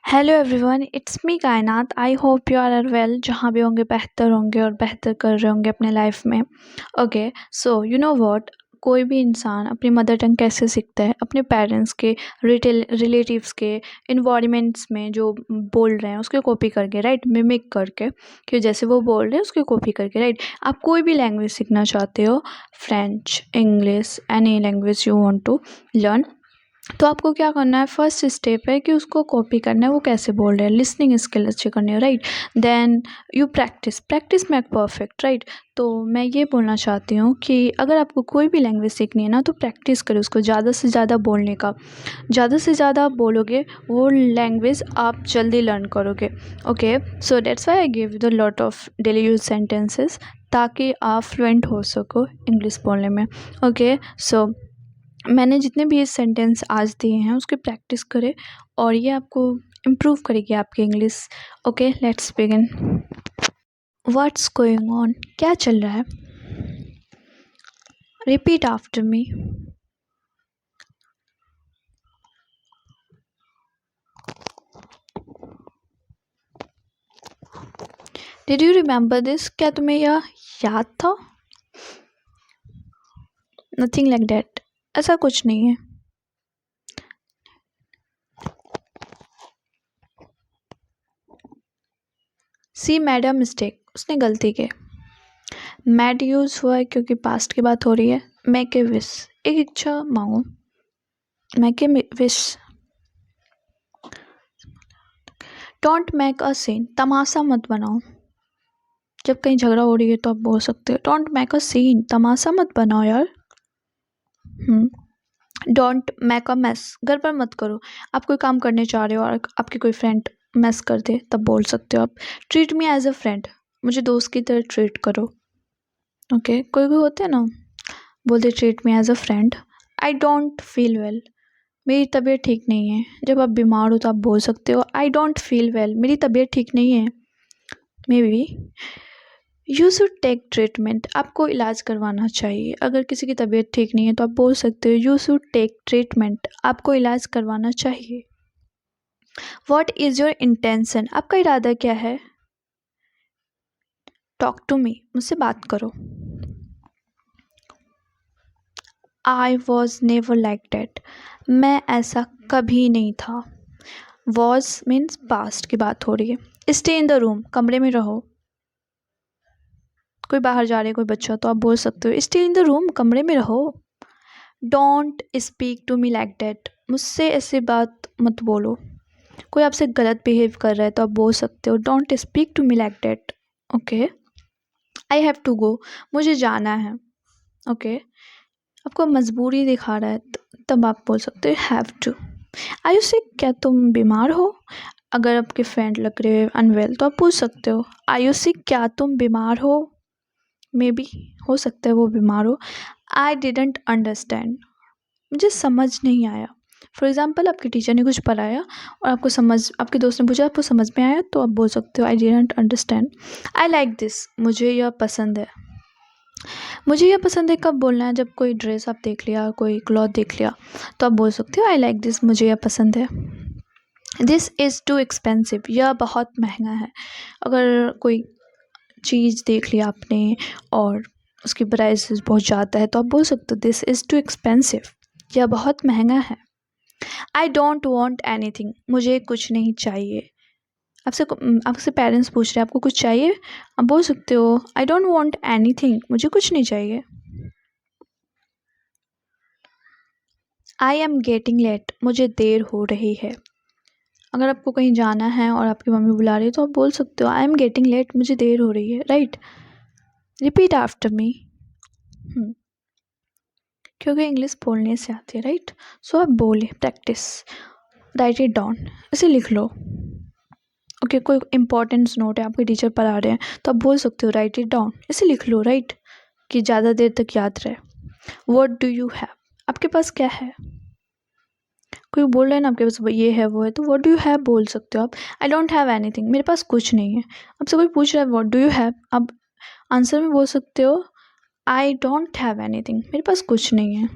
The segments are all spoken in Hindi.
Hello everyone, it's me Kainat. I hope you are well, जहाँ भी होंगे बेहतर होंगे और बेहतर कर रहे होंगे अपने लाइफ में। Okay, so you know what, कोई भी इंसान अपनी मदर टंग कैसे सीखता है? अपने पेरेंट्स के, रिलेटिव्स के इन्वायरमेंट्स में जो बोल रहे हैं उसके कॉपी करके, राइट, मिमिक करके, कि जैसे वो बोल रहे हैं उसके कॉपी करके, राइट। आप कोई भी लैंग्वेज सीखना चाहते हो, French, English, any language you want to learn, तो आपको क्या करना है? फर्स्ट स्टेप है कि उसको कॉपी करना है, वो कैसे बोल रहे हैं, लिसनिंग स्किल अच्छी करनी है, right. Then you practice make perfect, right. तो मैं ये बोलना चाहती हूँ कि अगर आपको कोई भी लैंग्वेज सीखनी है ना, तो प्रैक्टिस करो उसको ज़्यादा से ज़्यादा बोलने का। ज़्यादा से ज़्यादा आप बोलोगे, वो लैंग्वेज आप जल्दी लर्न करोगे। Okay, so that's why I give you the lot of daily use sentences, ताकि आप फ्लुएंट हो सको इंग्लिश बोलने में। ओके, सो मैंने जितने भी ये सेंटेंस आज दिए हैं उसकी प्रैक्टिस करें, और ये आपको इम्प्रूव करेगी आपकी English. Okay, let's begin. What's going on? क्या चल रहा है? Repeat after me. Did you remember this? क्या तुम्हें यह याद था? नथिंग लाइक दैट, ऐसा कुछ नहीं है। सी मेड अ मिस्टेक, उसने गलती की। मैड यूज हुआ है क्योंकि पास्ट की बात हो रही है। मेक ए विश, एक इच्छा मांगो। Make a wish. Don't make a scene, तमाशा मत बनाओ। जब कहीं झगड़ा हो रही है तो आप बोल सकते हो डोंट मेक अ सीन, तमाशा मत बनाओ यार। डोंट मेक अ मैस, गड़बड़ मत करो। आप कोई काम करने चाह रहे हो और आपकी कोई फ्रेंड मैस कर दे, तब बोल सकते हो आप treat me as a friend, मुझे दोस्त की तरह ट्रीट करो। ओके, कोई कोई होते हैं ना, बोलते treat me as a friend. I don't feel well, मेरी तबीयत ठीक नहीं है। जब आप बीमार हो तो आप बोल सकते हो आई डोंट फील वेल, मेरी तबीयत ठीक नहीं है। Maybe you should take treatment, आपको इलाज करवाना चाहिए। अगर किसी की तबीयत ठीक नहीं है तो आप बोल सकते हो यू शुड टेक ट्रीटमेंट, आपको इलाज करवाना चाहिए। वॉट इज़ योर इंटेंशन, आपका इरादा क्या है? टॉक टू मी, मुझसे बात करो। I was never like that, मैं ऐसा कभी नहीं था। वॉज मीन्स पास्ट की बात हो रही है। स्टे इन द रूम, कमरे में रहो। कोई बाहर जा रहे, कोई बच्चा, तो आप बोल सकते हो स्टे इन द रूम, कमरे में रहो। Don't speak to me like that, मुझसे ऐसी बात मत बोलो। कोई आपसे गलत बिहेव कर रहा है तो आप बोल सकते हो don't speak to me like that. Okay, I have to go, मुझे जाना है। ओके, आपको मजबूरी दिखा रहा है तब आप बोल सकते हो have to. Are you sick, क्या तुम बीमार हो? अगर आपके फ्रेंड लग रहे अनवेल तो आप पूछ सकते हो आर यू सिक, क्या तुम बीमार हो? मे बी, हो सकता है वो बीमार हो। आई डिडंट अंडरस्टैंड, मुझे समझ नहीं आया। फॉर एग्ज़ाम्पल, आपके टीचर ने कुछ पढ़ाया और आपको समझ, आपके दोस्त ने पूछा आपको समझ में आया, तो आप बोल सकते हो I didn't understand. I like this, मुझे यह पसंद है। मुझे यह पसंद है कब बोलना है? जब कोई ड्रेस आप देख लिया, कोई क्लॉथ देख लिया, तो आप बोल सकते हो आई लाइक दिस, मुझे यह पसंद है। दिस इज़ टू एक्सपेंसिव, यह बहुत महंगा है। अगर कोई चीज़ देख लिया आपने और उसकी प्राइस बहुत ज़्यादा है, तो आप बोल सकते हो दिस इज़ टू एक्सपेंसिव, यह बहुत महंगा है। I don't want any thing, मुझे कुछ नहीं चाहिए। आपसे पेरेंट्स पूछ रहे हैं आपको कुछ चाहिए, आप बोल सकते हो I don't want any thing, मुझे कुछ नहीं चाहिए। आई एम गेटिंग लेट, मुझे देर हो रही है। अगर आपको कहीं जाना है और आपकी मम्मी बुला रही है तो आप बोल सकते हो आई एम गेटिंग लेट, मुझे देर हो रही है, राइट। Repeat after me. क्योंकि इंग्लिश बोलने से आती है, राइट। सो आप बोले, प्रैक्टिस। राइट इट डाउन, इसे लिख लो। ओके, कोई इंपॉर्टेंस नोट है, आपके टीचर पढ़ा रहे हैं, तो आप बोल सकते हो राइट इट डाउन, इसे लिख लो, राइट, कि ज़्यादा देर तक याद रहे। व्हाट डू यू हैव, आपके पास क्या है? कोई बोल रहा है ना आपके पास ये है वो है, तो व्हाट डू यू हैव बोल सकते हो आप। आई डोंट हैव एनीथिंग, मेरे पास कुछ नहीं है। आपसे कोई पूछ रहा है व्हाट डू यू हैव, आप आंसर में बोल सकते हो आई डोंट हैव एनीथिंग, मेरे पास कुछ नहीं है।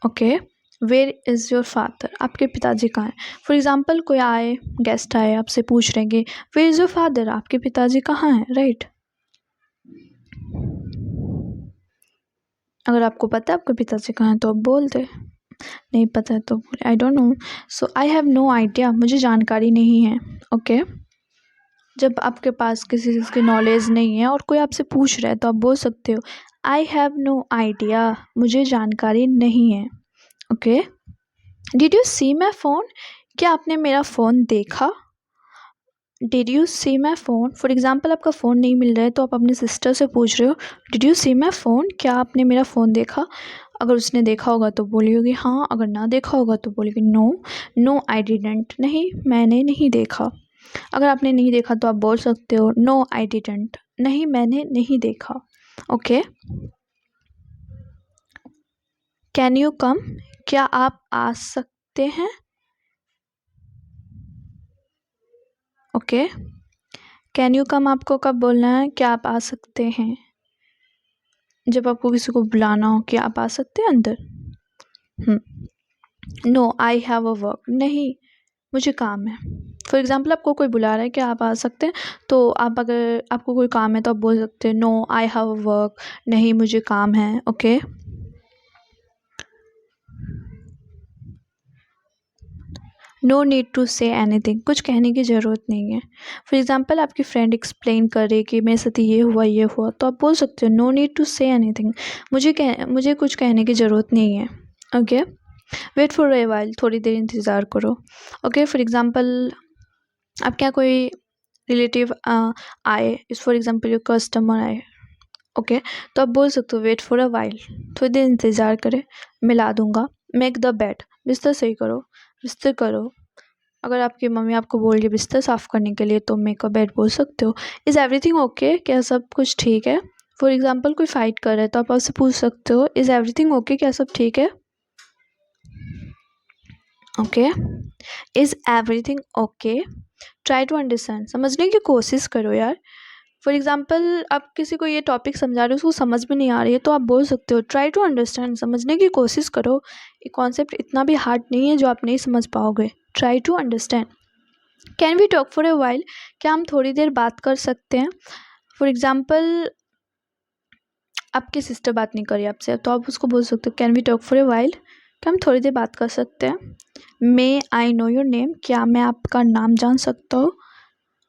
Okay, where is your father, आपके पिताजी कहाँ हैं। फॉर एग्जाम्पल कोई आए, गेस्ट आए, आपसे पूछ रहे हैं कि वेयर इज़ योर फादर, आपके पिताजी कहाँ हैं, राइट। अगर आपको पता है आपके पिताजी कहाँ हैं तो आप बोल दे, नहीं पता है तो बोले I don't know, so I have no idea, मुझे जानकारी नहीं है। ओके जब आपके पास किसी चीज़ की नॉलेज नहीं है और कोई आपसे पूछ रहा है तो आप बोल सकते हो आई हैव नो आइडिया, मुझे जानकारी नहीं है। Okay did you see my phone, क्या आपने मेरा फ़ोन देखा। Did you see my phone, for example आपका फ़ोन नहीं मिल रहा है तो आप अपने सिस्टर से पूछ रहे हो did you see my phone, क्या आपने मेरा फ़ोन देखा। अगर उसने देखा होगा तो बोली होगी हाँ, अगर ना देखा होगा तो बोलेगी नो, नो आई डिडंट, नहीं मैंने नहीं देखा। अगर आपने नहीं देखा तो आप बोल सकते हो नो आई डिडंट, नहीं मैंने नहीं देखा। ओके कैन यू कम, क्या आप आ सकते हैं। ओके कैन यू कम आपको कब बोलना है, क्या आप आ सकते हैं, जब आपको किसी को बुलाना हो कि आप आ सकते हैं अंदर। No I have a work, नहीं मुझे काम है। फॉर एग्जाम्पल आपको कोई बुला रहा है कि आप आ सकते हैं, तो आप अगर आपको कोई काम है तो आप बोल सकते हैं no I have a work, नहीं मुझे काम है। Okay no need to say anything, कुछ कहने की ज़रूरत नहीं है। फॉर एग्जाम्पल आपकी फ्रेंड एक्सप्लेन कर रही कि मेरे साथ ये हुआ तो आप बोल सकते हो no need to say anything, मुझे कुछ कहने की ज़रूरत नहीं है। Okay wait for a while, थोड़ी देर इंतज़ार करो। ओके फॉर एग्जाम्पल आप क्या कोई रिलेटिव आए, इस फॉर एग्जाम्पल योर कस्टमर आए। ओके तो आप बोल सकते हो वेट फॉर अ वाइल, थोड़ी देर इंतज़ार करें, मिला दूंगा। मेक द बेड, बिस्तर सही करो, बिस्तर करो। अगर आपकी मम्मी आपको बोल रही है बिस्तर साफ़ करने के लिए तो मेक अ बेड बोल सकते हो। इज़ एवरीथिंग ओके, क्या सब कुछ ठीक है। फॉर एग्जाम्पल कोई फाइट कर रहा है तो आप उससे पूछ सकते हो इज़ एवरीथिंग ओके, क्या सब ठीक है। Okay is everything okay, try to understand, समझने की कोशिश करो यार। फॉर एग्जाम्पल आप किसी को ये टॉपिक समझा रहे हो, उसको समझ में नहीं आ रही है तो आप बोल सकते हो ट्राई टू अंडरस्टैंड, समझने की कोशिश करो। ये कॉन्सेप्ट इतना भी हार्ड नहीं है जो आप नहीं समझ पाओगे। Try to understand. Can we talk for a while, क्या हम थोड़ी देर बात कर सकते हैं। फॉर एग्जाम्पल आपकी सिस्टर बात नहीं करी आपसे तो आप उसको बोल सकते हो can we talk for a while, क्या हम थोड़ी देर बात कर सकते हैं। May I know your name, क्या मैं आपका नाम जान सकता हूँ।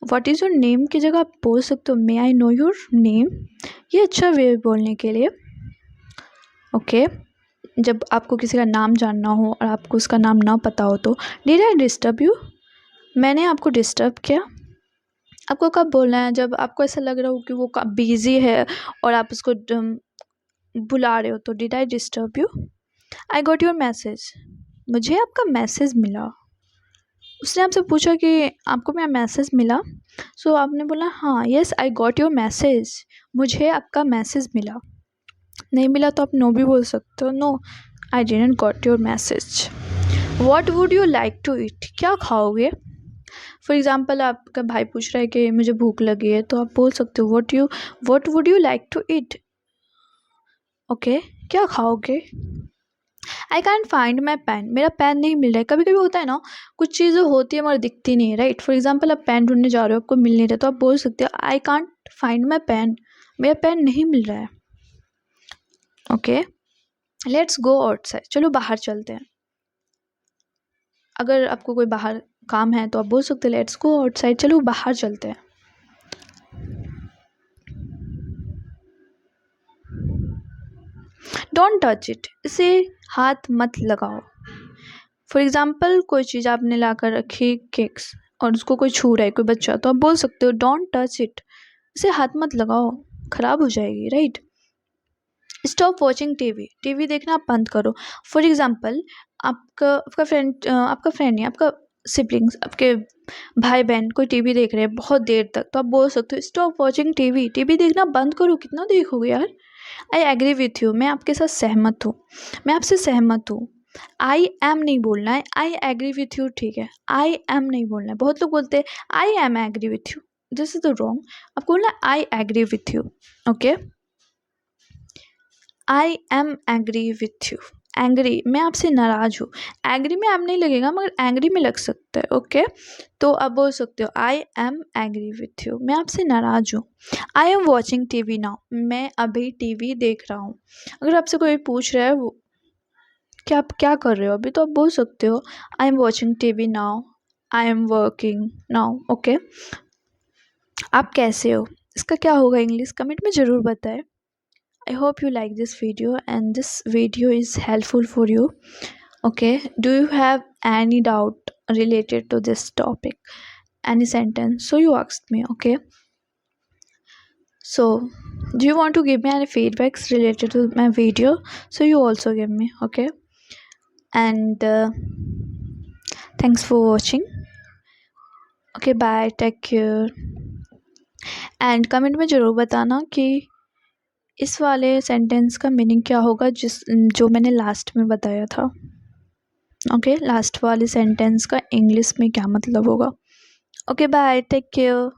व्हाट इज़ योर नेम की जगह आप बोल सकते हो मे आई नो योर नेम, ये अच्छा वे है बोलने के लिए। ओके जब आपको किसी का नाम जानना हो और आपको उसका नाम ना पता हो तो डिड आई डिस्टर्ब यू, मैंने आपको डिस्टर्ब किया। आपको कब बोलना है, जब आपको ऐसा लग रहा हो कि वो बिजी है और आप उसको बुला रहे हो तो did I disturb you. I got your message, मुझे आपका मैसेज मिला। उसने आपसे पूछा कि आपको मेरा मैसेज मिला, सो आपने बोला हाँ yes I got your message, मुझे आपका मैसेज मिला। नहीं मिला तो आप नो भी बोल सकते हो, no I didn't got your message. What would you like to eat, क्या खाओगे। फॉर एग्जाम्पल आपका भाई पूछ रहा है कि मुझे भूख लगी है तो आप बोल सकते हो what would you like to eat. Okay क्या खाओगे। I can't find my pen, मेरा पेन नहीं मिल रहा है। कभी कभी होता है ना, कुछ चीज़ें होती है मगर दिखती नहीं है, राइट। फॉर एग्जाम्पल आप पेन ढूंढने जा रहे हो, आपको मिल नहीं रहा तो आप बोल सकते हो I can't find my pen, मेरा पेन नहीं मिल रहा है। ओके लेट्स गो आउटसाइड, चलो बाहर चलते हैं। अगर आपको कोई बाहर काम है तो आप बोल सकते हो लेट्स गो आउटसाइड, चलो बाहर चलते हैं। डोंट टच इट, इसे हाथ मत लगाओ। फॉर एग्जाम्पल कोई चीज़ आपने ला कर रखी केक्स और उसको कोई छू रहा है, कोई बच्चा, तो आप बोल सकते हो डोंट टच इट, इसे हाथ मत लगाओ, ख़राब हो जाएगी, right. Stop watching TV, TV देखना आप बंद करो। फॉर एग्जाम्पल आपका फ्रेंड नहीं, आपका सिबलिंग्स, आपके भाई बहन कोई टीवी देख रहे हैं बहुत देर तक, तो आप बोल सकते हो स्टॉप वॉचिंग टीवी, टीवी देखना बंद करो, कितना देखोगे यार। आई एग्री विथ यू, मैं आपके साथ सहमत हूँ, मैं आपसे सहमत हूँ। आई एम नहीं बोलना है, आई एग्री विथ यू ठीक है, आई एम नहीं बोलना है। बहुत लोग बोलते हैं I am agree with you, this is the wrong, आपको बोलना I agree with you. Okay I am agree with you, angry, मैं आपसे नाराज़ हूँ। एंग्री में आप नहीं लगेगा मगर एंग्री में लग सकता है। ओके, तो आप बोल सकते हो I am angry with you, मैं आपसे नाराज़ हूँ। I am watching TV now, मैं अभी टीवी देख रहा हूँ। अगर आपसे कोई पूछ रहा है वो कि आप क्या कर रहे हो अभी, तो आप बोल सकते हो I am watching TV now, I am working now. Okay, आप कैसे हो, इसका क्या होगा इंग्लिश, कमेंट में ज़रूर बताएं। I hope you like this video and this video is helpful for you. Okay, do you have any doubt related to this topic, any sentence? So you asked me. Okay, so do you want to give me any feedbacks related to my video? So you also give me. Okay, and thanks for watching. Okay, bye, take care. And comment में ज़रूर बताना कि इस वाले सेंटेंस का मीनिंग क्या होगा जो मैंने लास्ट में बताया था। ओके, लास्ट वाले सेंटेंस का इंग्लिश में क्या मतलब होगा। Okay, bye, take care.